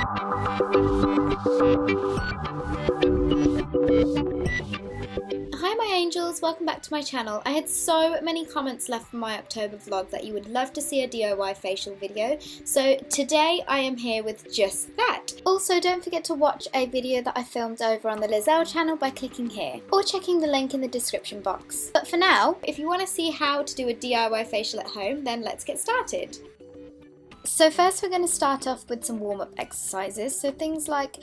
Hi my angels, welcome back to my channel. I had so many comments left from my October vlog that you would love to see a DIY facial video, so today I am here with just that. Also, don't forget to watch a video that I filmed over on the Liz Earle channel by clicking here, or checking the link in the description box. But for now, if you want to see how to do a DIY facial at home, then let's get started. So first we're going to start off with some warm-up exercises, so things like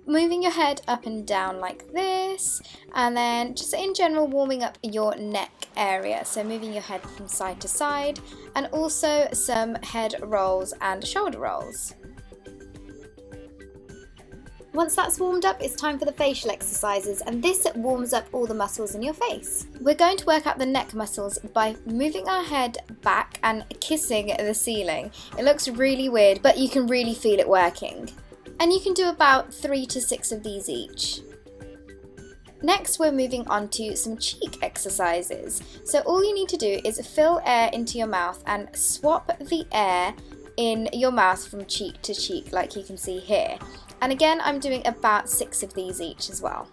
moving your head up and down like this, and then just in general warming up your neck area, so moving your head from side to side, and also some head rolls and shoulder rolls. Once that's warmed up, it's time for the facial exercises, and this warms up all the muscles in your face. We're going to work out the neck muscles by moving our head back and kissing the ceiling. It looks really weird, but you can really feel it working. And you can do about 3 to 6 of these each. Next, we're moving on to some cheek exercises. So all you need to do is fill air into your mouth and swap the air in your mouth from cheek to cheek, like you can see here. And again, I'm doing about 6 of these each as well.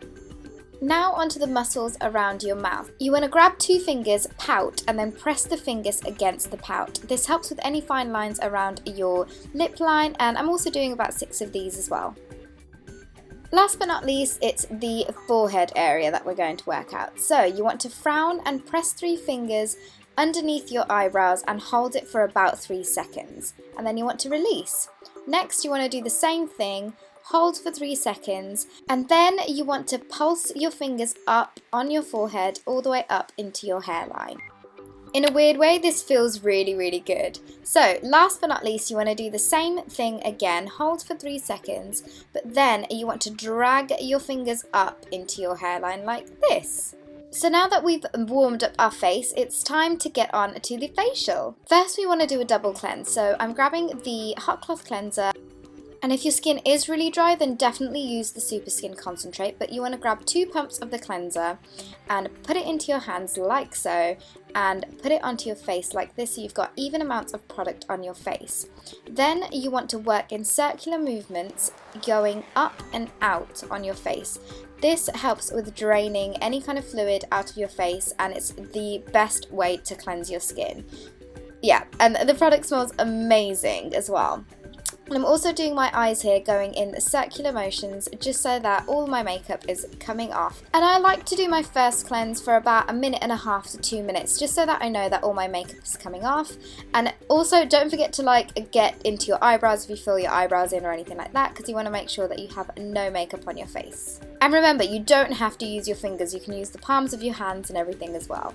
Now onto the muscles around your mouth. You want to grab 2 fingers, pout, and then press the fingers against the pout. This helps with any fine lines around your lip line, and I'm also doing about 6 of these as well. Last but not least, it's the forehead area that we're going to work out. So you want to frown and press 3 fingers underneath your eyebrows and hold it for about 3 seconds. And then you want to release. Next, you want to do the same thing. Hold for 3 seconds, and then you want to pulse your fingers up on your forehead all the way up into your hairline. In a weird way, this feels really good. So last but not least, you want to do the same thing again. Hold for 3 seconds, but then you want to drag your fingers up into your hairline like this. So now that we've warmed up our face, it's time to get on to the facial. First, we want to do a double cleanse. So I'm grabbing the hot cloth cleanser. And if your skin is really dry, then definitely use the Super Skin Concentrate, but you want to grab 2 pumps of the cleanser and put it into your hands like so, and put it onto your face like this so you've got even amounts of product on your face. Then you want to work in circular movements going up and out on your face. This helps with draining any kind of fluid out of your face, and it's the best way to cleanse your skin. Yeah, and the product smells amazing as well. I'm also doing my eyes here, going in circular motions just so that all my makeup is coming off. And I like to do my first cleanse for about 1.5 to 2 minutes just so that I know that all my makeup is coming off. And also don't forget to get into your eyebrows if you fill your eyebrows in or anything like that, because you want to make sure that you have no makeup on your face. And remember, you don't have to use your fingers, you can use the palms of your hands and everything as well.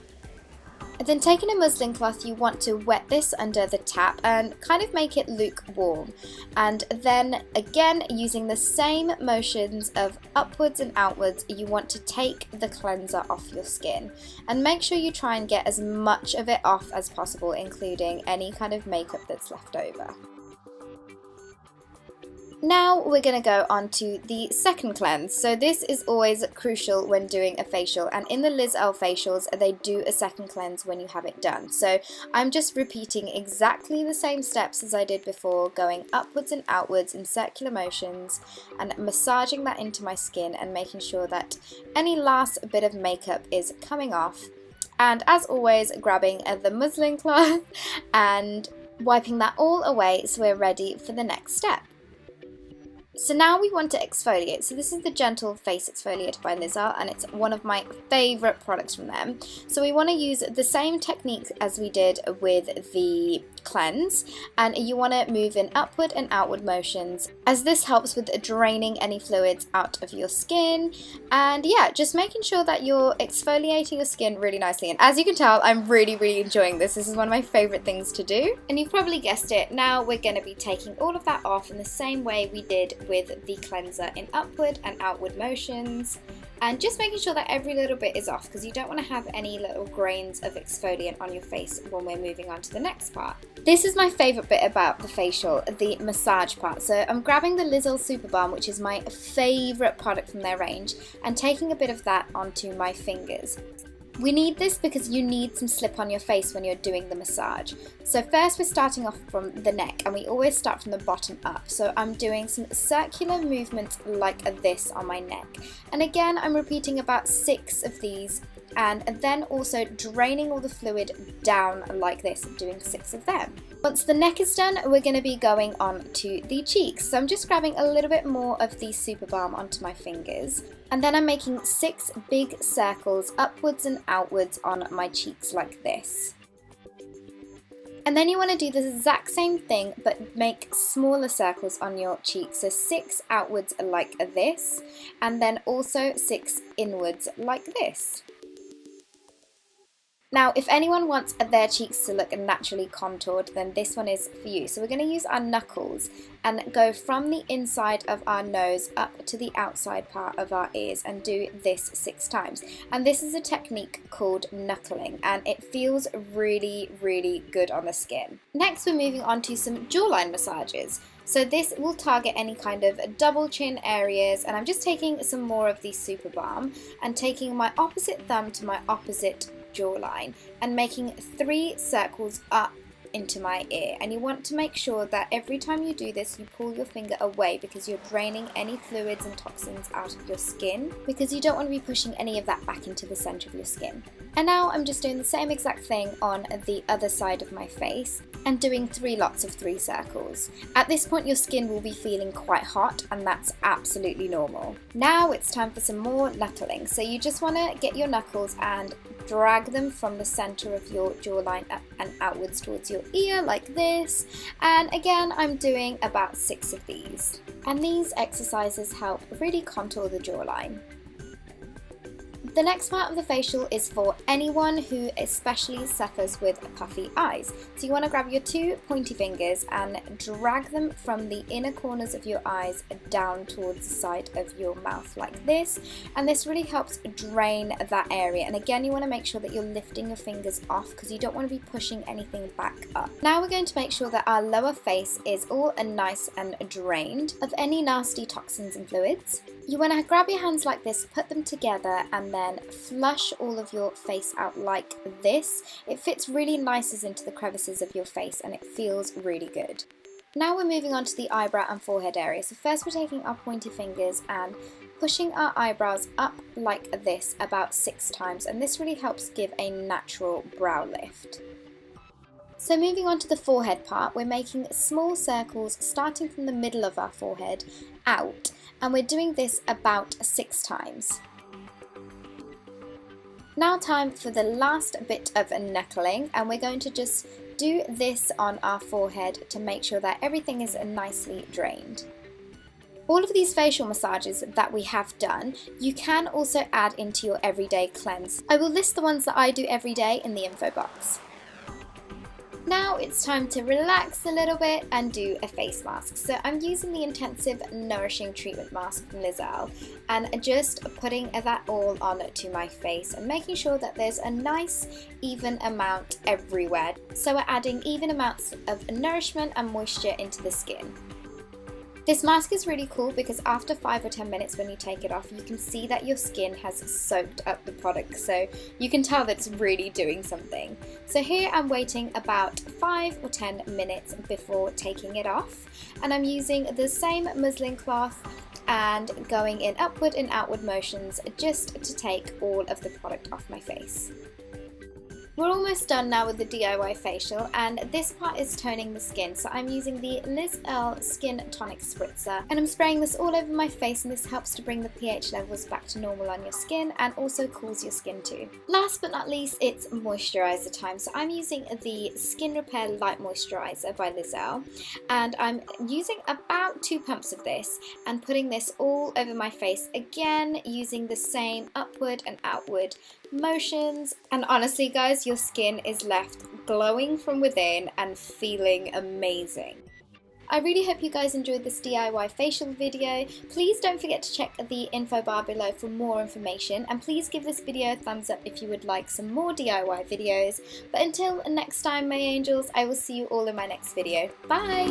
And then taking a muslin cloth, you want to wet this under the tap and kind of make it lukewarm. And then again, using the same motions of upwards and outwards, you want to take the cleanser off your skin. And make sure you try and get as much of it off as possible, including any kind of makeup that's left over. Now we're going to go on to the second cleanse. So this is always crucial when doing a facial, and in the Liz Earle facials they do a second cleanse when you have it done. So I'm just repeating exactly the same steps as I did before, going upwards and outwards in circular motions and massaging that into my skin and making sure that any last bit of makeup is coming off. And as always, grabbing the muslin cloth and wiping that all away so we're ready for the next step. So now we want to exfoliate. So this is the Gentle Face Exfoliator by Liz Earle, and it's one of my favourite products from them. So we want to use the same technique as we did with the cleanse, and you want to move in upward and outward motions, as this helps with draining any fluids out of your skin. And yeah, just making sure that you're exfoliating your skin really nicely. And as you can tell, I'm really enjoying this. This is one of my favourite things to do. And you've probably guessed it, now we're going to be taking all of that off in the same way we did with the cleanser, in upward and outward motions, and just making sure that every little bit is off, because you don't want to have any little grains of exfoliant on your face when we're moving on to the next part. This is my favourite bit about the facial, the massage part. So I'm grabbing the Liz Earle Super Balm, which is my favourite product from their range, and taking a bit of that onto my fingers. We need this because you need some slip on your face when you're doing the massage. So first we're starting off from the neck, and we always start from the bottom up. So I'm doing some circular movements like this on my neck. And again, I'm repeating about 6 of these, and then also draining all the fluid down like this, doing 6 of them. Once the neck is done, we're going to be going on to the cheeks. So I'm just grabbing a little bit more of the Super Balm onto my fingers, and then I'm making 6 big circles upwards and outwards on my cheeks like this. And then you want to do the exact same thing but make smaller circles on your cheeks, so 6 outwards like this, and then also 6 inwards like this. Now, if anyone wants their cheeks to look naturally contoured, then this one is for you. So we're going to use our knuckles and go from the inside of our nose up to the outside part of our ears and do this 6 times. And this is a technique called knuckling, and it feels really, really good on the skin. Next, we're moving on to some jawline massages. So this will target any kind of double chin areas, and I'm just taking some more of the Super Balm and taking my opposite thumb to my opposite jawline and making 3 circles up into my ear. And you want to make sure that every time you do this, you pull your finger away because you're draining any fluids and toxins out of your skin, because you don't want to be pushing any of that back into the center of your skin. And now I'm just doing the same exact thing on the other side of my face and doing 3 lots of 3 circles. At this point, your skin will be feeling quite hot, and that's absolutely normal. Now it's time for some more knuckling. So you just want to get your knuckles and drag them from the center of your jawline up and outwards towards your ear like this. And again, I'm doing about 6 of these. And these exercises help really contour the jawline. The next part of the facial is for anyone who especially suffers with puffy eyes. So you want to grab your 2 pointy fingers and drag them from the inner corners of your eyes down towards the side of your mouth like this. And this really helps drain that area. And again, you want to make sure that you're lifting your fingers off because you don't want to be pushing anything back up. Now we're going to make sure that our lower face is all nice and drained of any nasty toxins and fluids. You want to grab your hands like this, put them together, and then flush all of your face out like this. It fits really nicely into the crevices of your face and it feels really good. Now we're moving on to the eyebrow and forehead area. So first we're taking our pointy fingers and pushing our eyebrows up like this about 6 times, and this really helps give a natural brow lift. So moving on to the forehead part, we're making small circles starting from the middle of our forehead out, and we're doing this about 6 times. Now time for the last bit of knuckling, and we're going to just do this on our forehead to make sure that everything is nicely drained. All of these facial massages that we have done, you can also add into your everyday cleanse. I will list the ones that I do every day in the info box. Now it's time to relax a little bit and do a face mask. So I'm using the Intensive Nourishing Treatment Mask from Liz Earle and just putting that all on to my face and making sure that there's a nice even amount everywhere. So we're adding even amounts of nourishment and moisture into the skin. This mask is really cool because after 5 or 10 minutes when you take it off, you can see that your skin has soaked up the product, so you can tell that it's really doing something. So here I'm waiting about 5 or 10 minutes before taking it off, and I'm using the same muslin cloth and going in upward and outward motions just to take all of the product off my face. We're almost done now with the DIY facial, and this part is toning the skin. So I'm using the Liz Earle Skin Tonic Spritzer, and I'm spraying this all over my face, and this helps to bring the pH levels back to normal on your skin and also cools your skin too. Last but not least, it's moisturizer time. So I'm using the Skin Repair Light Moisturizer by Liz Earle, and I'm using about 2 pumps of this and putting this all over my face, again using the same upward and outward motions. And honestly guys, your skin is left glowing from within and feeling amazing. I really hope you guys enjoyed this DIY facial video. Please don't forget to check the info bar below for more information, and please give this video a thumbs up if you would like some more DIY videos. But until next time my angels, I will see you all in my next video. Bye!